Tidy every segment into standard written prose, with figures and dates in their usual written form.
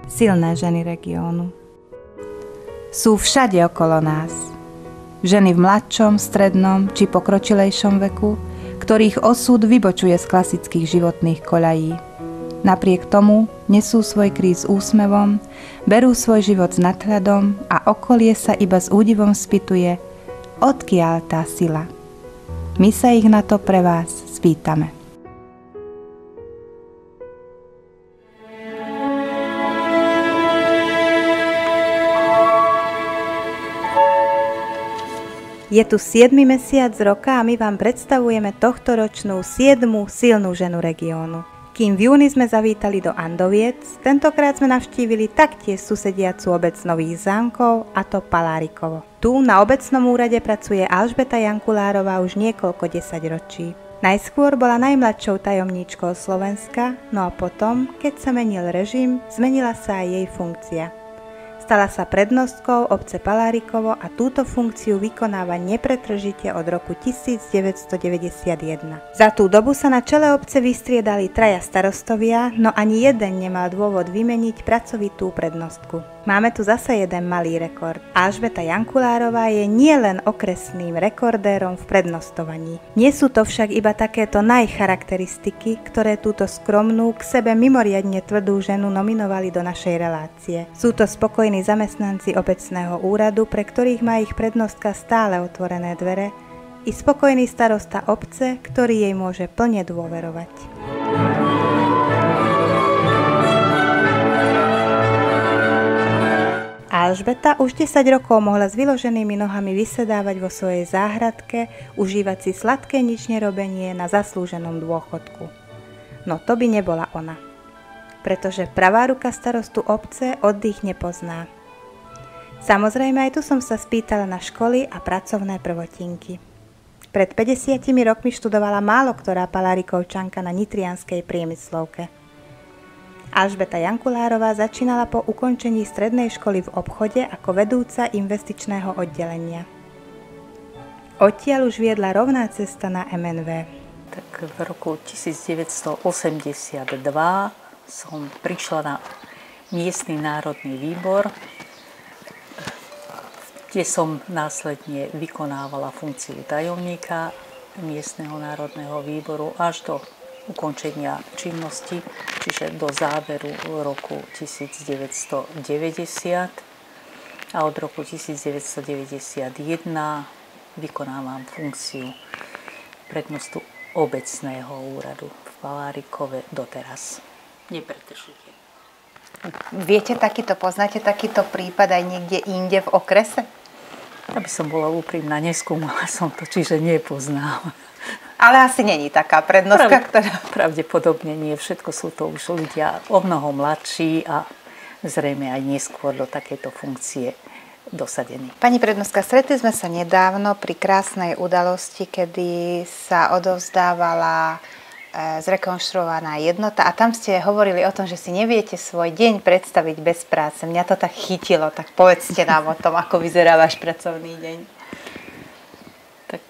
Silné ženy regiónu. Sú všade okolo nás. Ženy v mladšom, strednom či pokročilejšom veku, ktorých osud vybočuje z klasických životných koľají. Napriek tomu nesú svoj kríž s úsmevom, berú svoj život s nadhľadom a okolie sa iba s údivom spýtuje, odkiaľ tá sila. My sa ich na to pre vás spýtame. Je tu 7. mesiac roka a my vám predstavujeme tohtoročnú 7. silnú ženu regiónu. Kým v júni sme zavítali do Andoviec, tentokrát sme navštívili taktiež susediacu obec Nových Zámkov, a to Palárikovo. Tu na obecnom úrade pracuje Alžbeta Jankulárová už niekoľko desaťročí. Najskôr bola najmladšou tajomníčkou Slovenska, no a potom, keď sa menil režim, zmenila sa aj jej funkcia. Stala sa prednostkou obce Palárikovo a túto funkciu vykonáva nepretržite od roku 1991. Za tú dobu sa na čele obce vystriedali 3 starostovia, no ani jeden nemal dôvod vymeniť pracovitú prednostku. Máme tu zase jeden malý rekord. Alžbeta Jankulárová je nielen okresným rekordérom v prednostovaní. Nie sú to však iba takéto najcharakteristiky, ktoré túto skromnú, k sebe mimoriadne tvrdú ženu nominovali do našej relácie. Sú to spokojní zamestnanci obecného úradu, pre ktorých má ich prednostka stále otvorené dvere, i spokojný starosta obce, ktorý jej môže plne dôverovať. Alžbeta už 10 rokov mohla s vyloženými nohami vysedávať vo svojej záhradke, užívať si sladké nič nerobenie na zaslúženom dôchodku. No to by nebola ona, pretože pravá ruka starostu obce oddych nepozná. Samozrejme, aj tu som sa spýtala na školy a pracovné prvotinky. Pred 50 rokmi študovala málo ktorá Palárikovčanka na nitrianskej priemyslovke. Alžbeta Jankulárová začínala po ukončení strednej školy v obchode ako vedúca investičného oddelenia. Odtiaľ už viedla rovná cesta na MNV. Tak v roku 1982 som prišla na miestny národný výbor, kde som následne vykonávala funkciu tajomníka miestneho národného výboru až do ukončenia činnosti, čiže do záveru roku 1990 a od roku 1991 vykonávam funkciu prednostu obecného úradu v Palárikove doteraz. Nepretržite. Poznáte takýto prípad aj niekde inde v okrese? Aby som bola úprimná, neskúmala som to, čiže nepoznám. Ale asi není taká prednostka, ktorá... Pravdepodobne nie. Všetko sú to už ľudia o mnoho mladší a zrejme aj neskôr do takéto funkcie dosadení. Pani prednostka, stretli sme sa nedávno pri krásnej udalosti, kedy sa odovzdávala zrekonštruovaná jednota a tam ste hovorili o tom, že si neviete svoj deň predstaviť bez práce. Mňa to tak chytilo, tak povedzte nám o tom, ako vyzerá váš pracovný deň. Tak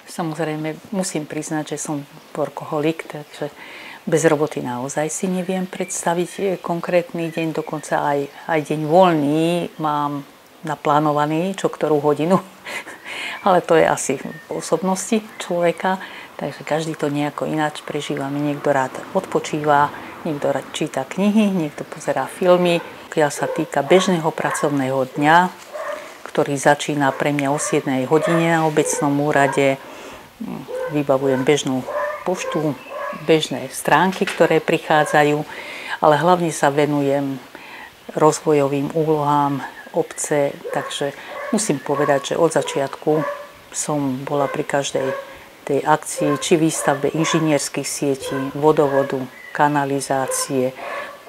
samozrejme musím priznať, že som workoholik, takže bez roboty naozaj si neviem predstaviť konkrétny deň, dokonca aj deň voľný mám naplánovaný, čo ktorú hodinu, ale to je asi v osobnosti človeka. Takže každý to nejako ináč prežíva. Niekto rád odpočíva, niekto rád číta knihy, niekto pozerá filmy. Pokiaľ sa týka bežného pracovného dňa, ktorý začína pre mňa o 7 hodine na obecnom úrade, vybavujem bežnú poštu, bežné stránky, ktoré prichádzajú, ale hlavne sa venujem rozvojovým úlohám obce, takže musím povedať, že od začiatku som bola pri každej tej akcii, či výstavbe inžinierských sietí, vodovodu, kanalizácie,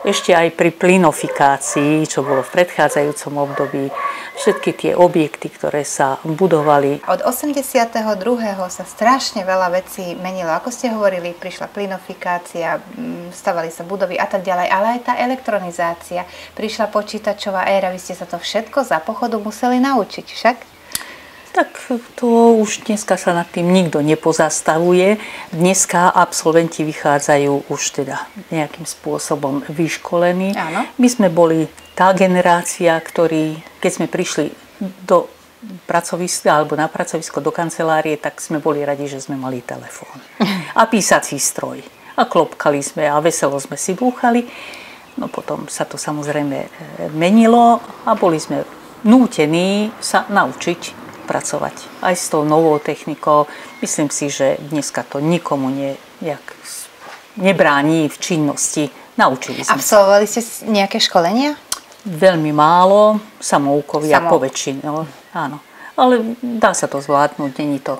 ešte aj pri plynofikácii, čo bolo v predchádzajúcom období, všetky tie objekty, ktoré sa budovali. Od 82. sa strašne veľa vecí menilo. Ako ste hovorili, prišla plynofikácia, stavali sa budovy a tak ďalej, ale aj tá elektronizácia. Prišla počítačová éra, vy ste sa to všetko za pochodu museli naučiť však? Tak to už dneska sa nad tým nikto nepozastavuje. Dneska absolventi vychádzajú už teda nejakým spôsobom vyškolení. Áno. My sme boli tá generácia, ktorí, keď sme prišli do pracoviska alebo na pracovisko do kancelárie, tak sme boli radi, že sme mali telefón a písací stroj. A klopkali sme a veselo sme si búchali. No potom sa to samozrejme menilo a boli sme nútení sa naučiť pracovať aj s tou novou technikou. Myslím si, že dneska to nikomu nebráni v činnosti. Naučili sme. Absolvovali ste nejaké školenia? Veľmi málo, samoukovia poväčšine, áno. Ale dá sa to zvládnuť, není to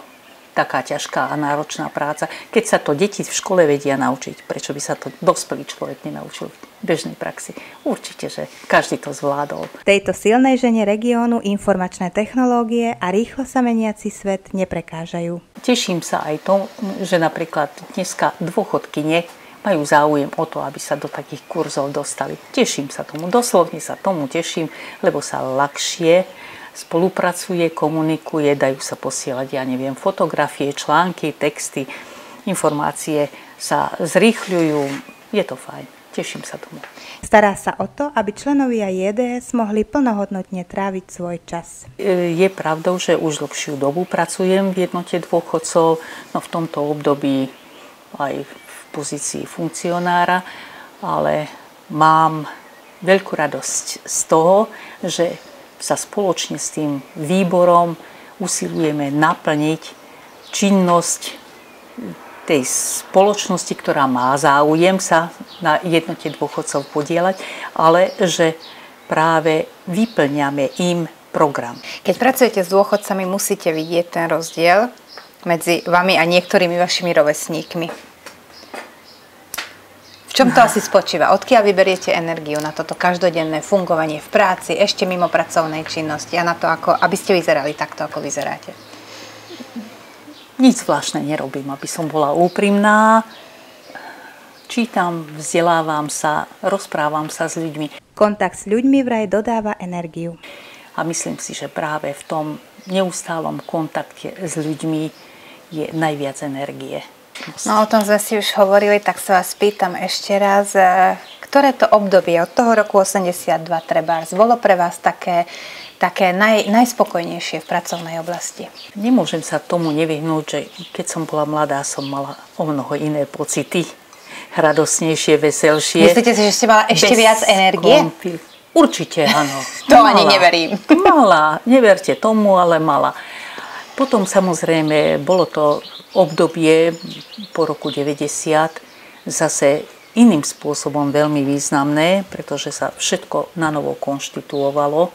taká ťažká a náročná práca. Keď sa to deti v škole vedia naučiť, prečo by sa to dospelý človek nenaučil v bežnej praxi? Určite, že každý to zvládol. Tejto silnej žene regiónu informačné technológie a rýchlo sa meniaci svet neprekážajú. Teším sa aj to, že napríklad dneska dôchodkyne majú záujem o to, aby sa do takých kurzov dostali. Teším sa tomu, doslovne sa tomu teším, lebo sa ľahšie spolupracuje, komunikuje, dajú sa posielať, fotografie, články, texty, informácie sa zrýchľujú. Je to fajn, teším sa tomu. Stará sa o to, aby členovia JDS mohli plnohodnotne tráviť svoj čas. Je pravdou, že už dlhšiu dobu pracujem v jednote dôchodcov, no v tomto období aj v pozícii funkcionára, ale mám veľkú radosť z toho, že sa spoločne s tým výborom usilujeme naplniť činnosť tej spoločnosti, ktorá má záujem sa na jednote dôchodcov podieľať, ale že práve vyplňame im program. Keď pracujete s dôchodcami, musíte vidieť ten rozdiel medzi vami a niektorými vašimi rovesníkmi. V čom to asi spočíva? Odkiaľ vyberiete energiu na toto každodenné fungovanie v práci, ešte mimo pracovnej činnosti a na to, aby ste vyzerali takto, ako vyzeráte? Nič zvláštne nerobím, aby som bola úprimná. Čítam, vzdelávam sa, rozprávam sa s ľuďmi. Kontakt s ľuďmi vraj dodáva energiu. A myslím si, že práve v tom neustálom kontakte s ľuďmi je najviac energie. No o tom sme si už hovorili, tak sa vás pýtam ešte raz, ktoré to obdobie od toho roku 82 trebárs bolo pre vás také najspokojnejšie v pracovnej oblasti? Nemôžem sa tomu nevyhnúť, že keď som bola mladá, som mala o mnoho iné pocity, radosnejšie, veselšie. Myslíte si, že ste mala ešte viac energie? Určite áno. To ani neverím. Mala, neverte tomu, ale mala. Potom samozrejme bolo to obdobie po roku 90 zase iným spôsobom veľmi významné, pretože sa všetko nanovo konštituovalo,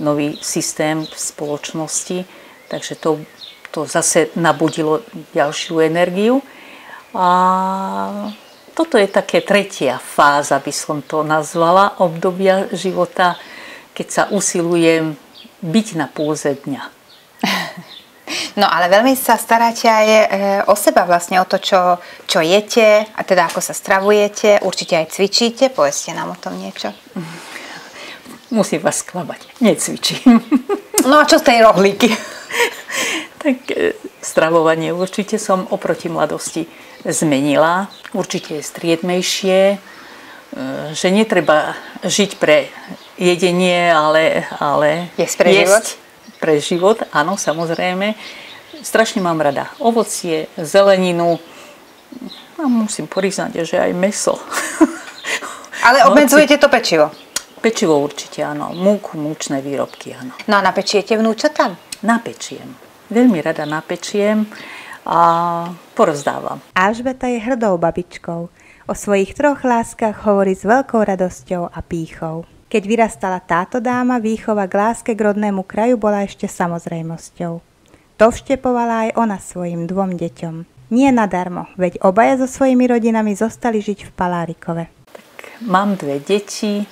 nový systém v spoločnosti, takže to zase nabudilo ďalšiu energiu. A toto je také tretia fáza, by som to nazvala, obdobia života, keď sa usilujem byť na pôze dňa. No ale veľmi sa staráte aj o seba vlastne, o to, čo jete, a teda ako sa stravujete, určite aj cvičíte, povedzte nám o tom niečo. Musím vás sklamať, necvičím. No a čo z tej rohlíky? Tak stravovanie určite som oproti mladosti zmenila. Určite je striedmejšie, že netreba žiť pre jedenie, ale jesť pre život, áno, samozrejme. Strašne mám rada ovocie, zeleninu a musím priznať, že aj mäso. Ale obmedzujete to pečivo? Pečivo určite, áno. Múku, múčne výrobky, áno. No a napečiete vnúčatám? Napečiem. Veľmi rada napečiem a porozdávam. Alžbeta je hrdou babičkou. O svojich 3 láskach hovorí s veľkou radosťou a pýchou. Keď vyrastala táto dáma, výchova k láske k rodnému kraju bola ešte samozrejmosťou. To vštepovala aj ona svojim 2 deťom. Nie nadarmo, veď obaja so svojimi rodinami zostali žiť v Palárikove. Tak, mám 2 deti,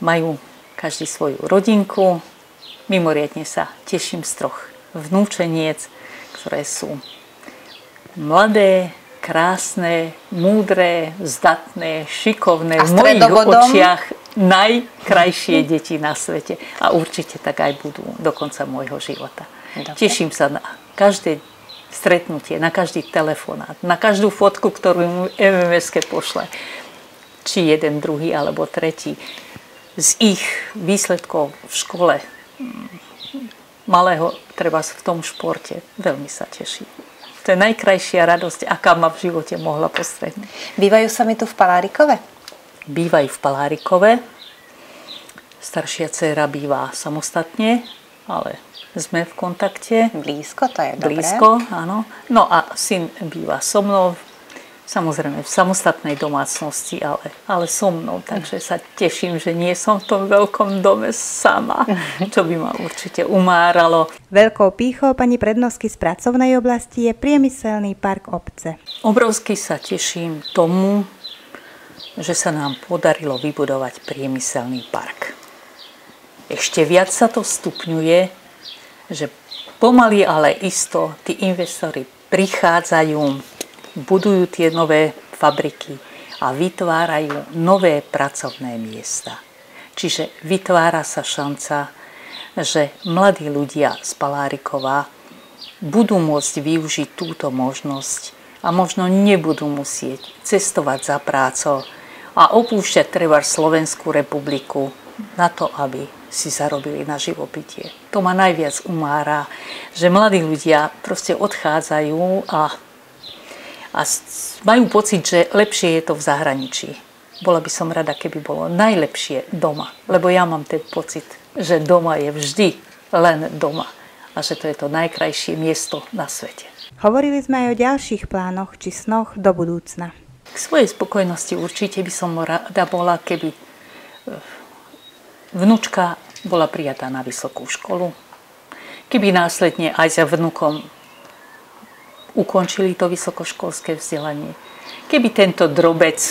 majú každý svoju rodinku. Mimoriadne sa teším z 3 vnúčeniec, ktoré sú mladé, krásne, múdre, zdatné, šikovné. V mojich očiach najkrajšie deti na svete. A určite tak aj budú do konca môjho života. Dobre. Teším sa na každé stretnutie, na každý telefonát, na každú fotku, ktorú mu MMS-ke pošle. Či jeden, druhý alebo tretí. Z ich výsledkov v škole malého, treba v tom športe, veľmi sa teší. To je najkrajšia radosť, aká ma v živote mohla postretnúť. Bývajú sami tu v Palárikove? Bývajú v Palárikove. Staršia dcéra býva samostatne, ale sme v kontakte. Blízko, to je dobré. Blízko, áno. No a syn býva so mnou, samozrejme v samostatnej domácnosti, ale so mnou. Takže sa teším, že nie som v tom veľkom dome sama, čo by ma určite umáralo. Veľkou pýchou pani prednostky z pracovnej oblasti je priemyselný park obce. Obrovsky sa teším tomu, že sa nám podarilo vybudovať priemyselný park. Ešte viac sa to stupňuje, že pomaly, ale isto tí investori prichádzajú, budujú tie nové fabriky a vytvárajú nové pracovné miesta. Čiže vytvára sa šanca, že mladí ľudia z Palárikova budú môcť využiť túto možnosť a možno nebudú musieť cestovať za prácou a opúšťať treba Slovenskú republiku na to, aby si zarobili na živobytie. To ma najviac umára, že mladí ľudia proste odchádzajú a majú pocit, že lepšie je to v zahraničí. Bola by som rada, keby bolo najlepšie doma, lebo ja mám ten pocit, že doma je vždy len doma a že to je to najkrajšie miesto na svete. Hovorili sme aj o ďalších plánoch či snoch do budúcna. K svojej spokojnosti určite by som rada bola, keby vnúčka bola prijatá na vysokú školu, keby následne aj za vnukom ukončili to vysokoškolské vzdelanie. Keby tento drobec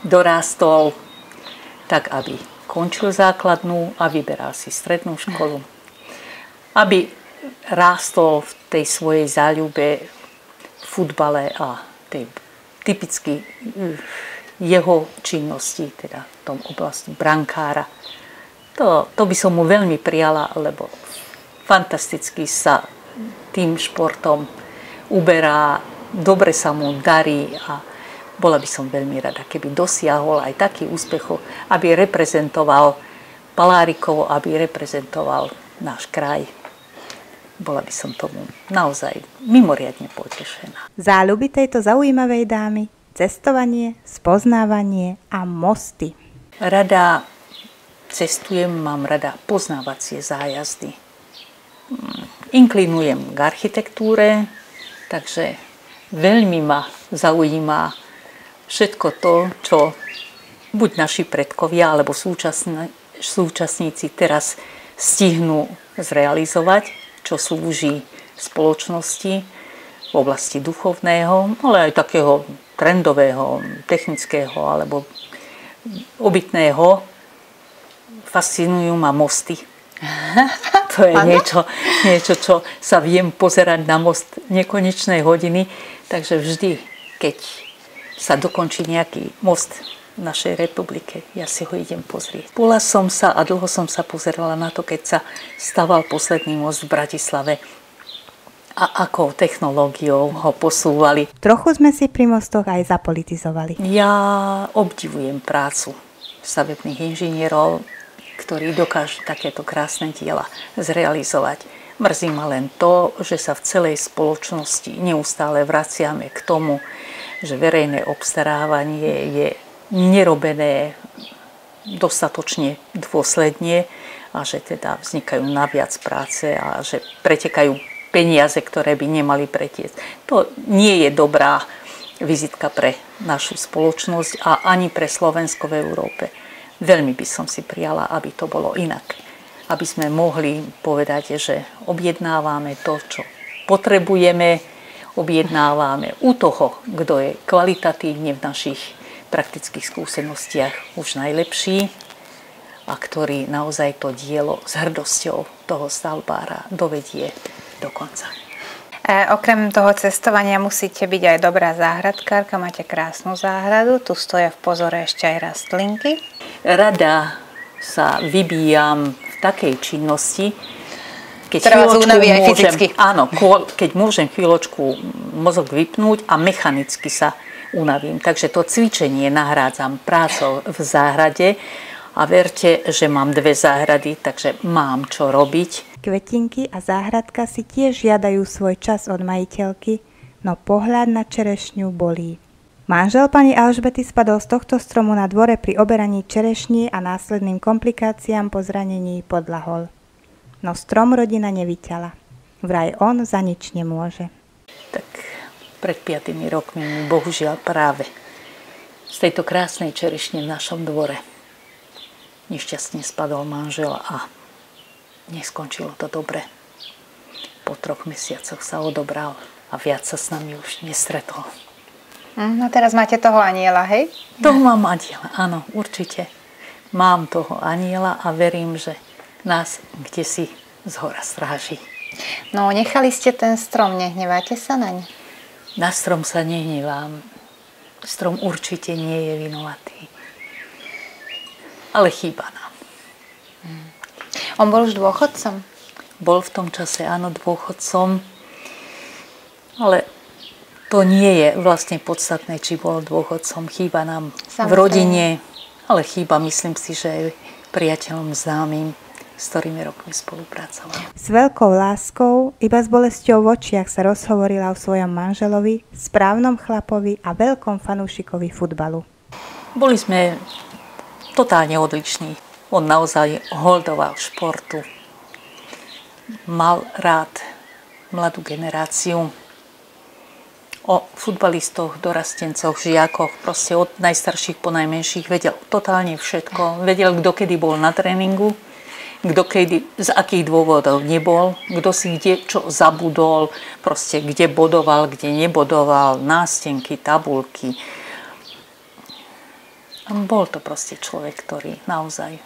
dorástol tak, aby končil základnú a vyberal si strednú školu. Aby rástol v tej svojej záľube v futbale a tej typicky jeho činnosti, teda v tom oblasti brankára. To by som mu veľmi prijala, lebo fantasticky sa tým športom uberá, dobre sa mu darí a bola by som veľmi rada, keby dosiahol aj taký úspech, aby reprezentoval Palárikovo, aby reprezentoval náš kraj. Bola by som tomu naozaj mimoriadne potešená. Záľuby tejto zaujímavej dámy, cestovanie, spoznávanie a mosty. Rada cestujem, mám rada poznávacie zájazdy. Inklinujem k architektúre, takže veľmi ma zaujíma všetko to, čo buď naši predkovia alebo súčasníci teraz stihnú zrealizovať, čo slúži spoločnosti v oblasti duchovného, ale aj takého trendového, technického alebo obytného. Fascinujú ma mosty. To je niečo, čo sa viem pozerať na most nekonečnej hodiny. Takže vždy, keď sa dokončí nejaký most v našej republike, ja si ho idem pozrieť. Bola som sa a dlho som sa pozerala na to, keď sa staval posledný most v Bratislave a akou technológiou ho posúvali. Trochu sme si pri mostoch aj zapolitizovali. Ja obdivujem prácu stavebných inžinierov, ktorí dokážu takéto krásne diela zrealizovať. Mrzí ma len to, že sa v celej spoločnosti neustále vraciame k tomu, že verejné obstarávanie je nerobené dostatočne dôsledne a že teda vznikajú naviac práce a že pretekajú peniaze, ktoré by nemali pretiecť. To nie je dobrá vizitka pre našu spoločnosť a ani pre Slovensko v Európe. Veľmi by som si prijala, aby to bolo inak. Aby sme mohli povedať, že objednávame to, čo potrebujeme, objednávame u toho, kto je kvalitatívne v našich praktických skúsenostiach už najlepší a ktorý naozaj to dielo s hrdosťou toho stavbára dovedie do konca. Okrem toho cestovania musíte byť aj dobrá záhradkárka, máte krásnu záhradu, tu stoja v pozore ešte aj rastlinky. rada sa vybíjam v takej činnosti, ktorá vás unaví aj fyzicky. Áno, keď môžem chvíľočku mozog vypnúť a mechanicky sa unavím. Takže to cvičenie nahrádzam prácou v záhrade a verte, že mám 2 záhrady, takže mám čo robiť. Kvetinky a záhradka si tiež žiadajú svoj čas od majiteľky, no pohľad na čerešňu bolí. Manžel pani Alžbety spadol z tohto stromu na dvore pri oberaní čerešní a následným komplikáciám po zranení podľahol. No strom rodina nevyťala. Vraj on za nič nemôže. Tak pred 5 rokmi mi bohužiaľ práve z tejto krásnej čerešne v našom dvore nešťastne spadol manžel a neskončilo to dobre. Po 3 mesiacoch sa odobral a viac sa s nami už nestretol. No teraz máte toho anjela, hej? Toho mám anjela, áno, určite. Mám toho anjela a verím, že nás kdesi zhora stráži. No, nechali ste ten strom, nehneváte sa naň? Na strom sa nehnevám. Strom určite nie je vinovatý. Ale chýba nám. On bol už dôchodcom? Bol v tom čase, áno, dôchodcom. Ale to nie je vlastne podstatné, či bol dôchodcom. Chýba nám v rodine, ale chýba, myslím si, že aj priateľom známym, s ktorými rokmi spolupracoval. S veľkou láskou, iba s bolesťou v očiach sa rozhovorila o svojom manželovi, správnom chlapovi a veľkom fanúšikovi futbalu. Boli sme totálne odlišní. On naozaj holdoval športu. Mal rád mladú generáciu. O futbalistoch, dorastencoch, žiakoch, proste od najstarších po najmenších vedel totálne všetko. Vedel, kto kedy bol na tréningu, kto kedy, z akých dôvodov nebol, kto si kde čo zabudol, proste kde bodoval, kde nebodoval, nástenky, tabulky. A bol to proste človek, ktorý naozaj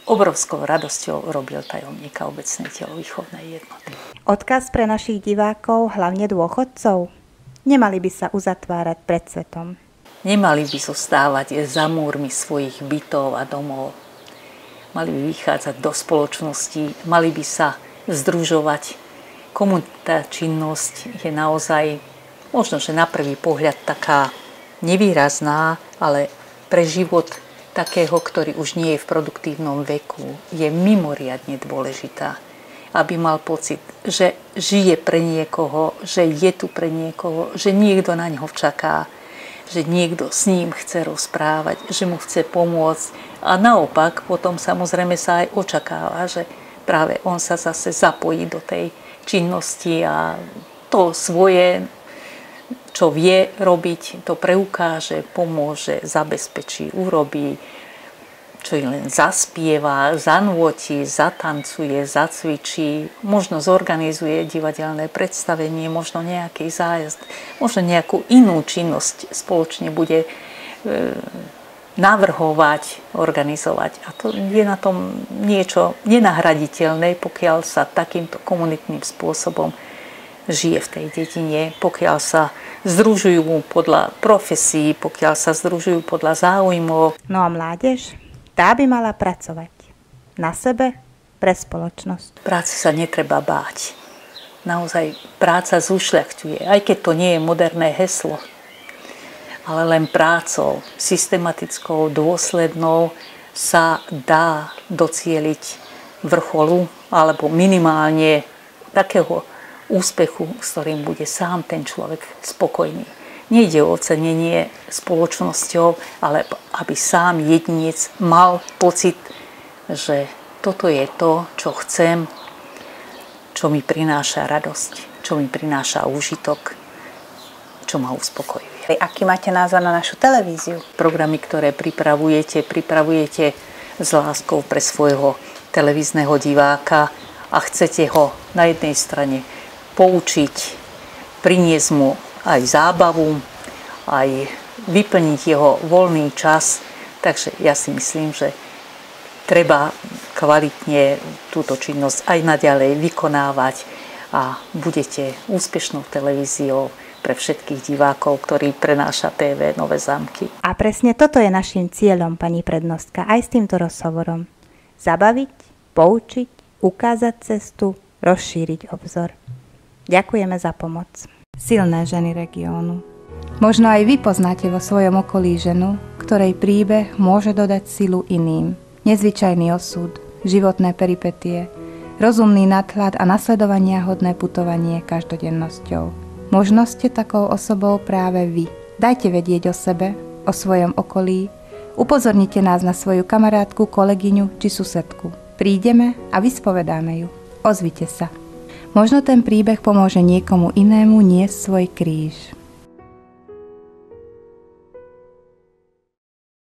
obrovskou radosťou robil tajomníka obecnej telovýchovnej jednoty. Odkaz pre našich divákov, hlavne dôchodcov. Nemali by sa uzatvárať pred svetom. Nemali by zostávať za múrmi svojich bytov a domov. Mali by vychádzať do spoločnosti, mali by sa združovať. Komunitná činnosť je naozaj, možno, že na prvý pohľad taká nevýrazná, ale pre život takého, ktorý už nie je v produktívnom veku, je mimoriadne dôležitá. Aby mal pocit, že žije pre niekoho, že je tu pre niekoho, že niekto na ňo čaká, že niekto s ním chce rozprávať, že mu chce pomôcť. A naopak, potom samozrejme sa aj očakáva, že práve on sa zase zapojí do tej činnosti a to svoje, čo vie robiť, to preukáže, pomôže, zabezpečí, urobí, čo len zaspieva, zanúti, zatancuje, zacvičí, možno zorganizuje divadelné predstavenie, možno nejaký zájazd, možno nejakú inú činnosť spoločne bude navrhovať, organizovať. A to je na tom niečo nenahraditeľné, pokiaľ sa takýmto komunitným spôsobom žije v tej dedine, pokiaľ sa združujú podľa profesí, pokiaľ sa združujú podľa záujmov. No a mládež? Tá by mala pracovať. Na sebe, pre spoločnosť. Práci sa netreba báť. Naozaj práca zušľachťuje, aj keď to nie je moderné heslo. Ale len prácou, systematickou, dôslednou sa dá docieliť vrcholu alebo minimálne takého úspechu, s ktorým bude sám ten človek spokojný. Nejde o ocenenie spoločnosťou, ale aby sám jedinec mal pocit, že toto je to, čo chcem, čo mi prináša radosť, čo mi prináša úžitok, čo ma uspokojuje. Aký máte názor na našu televíziu? Programy, ktoré pripravujete s láskou pre svojho televízneho diváka a chcete ho na jednej strane poučiť, priniesť mu aj zábavu, aj vyplniť jeho voľný čas. Takže ja si myslím, že treba kvalitne túto činnosť aj naďalej vykonávať a budete úspešnou televíziou, pre všetkých divákov, ktorí prenáša TV Nové Zámky. A presne toto je našim cieľom, pani prednostka, aj s týmto rozhovorom. Zabaviť, poučiť, ukázať cestu, rozšíriť obzor. Ďakujeme za pomoc. Silné ženy regiónu. Možno aj vy poznáte vo svojom okolí ženu, ktorej príbeh môže dodať silu iným. Nezvyčajný osud, životné peripetie, rozumný nadhľad a nasledovania hodné putovanie každodennosťou. Možno ste takou osobou práve vy. Dajte vedieť o sebe, o svojom okolí, upozornite nás na svoju kamarátku, kolegyňu či susedku. Prídeme a vyspovedáme ju. Ozvite sa. Možno ten príbeh pomôže niekomu inému niesť svoj kríž.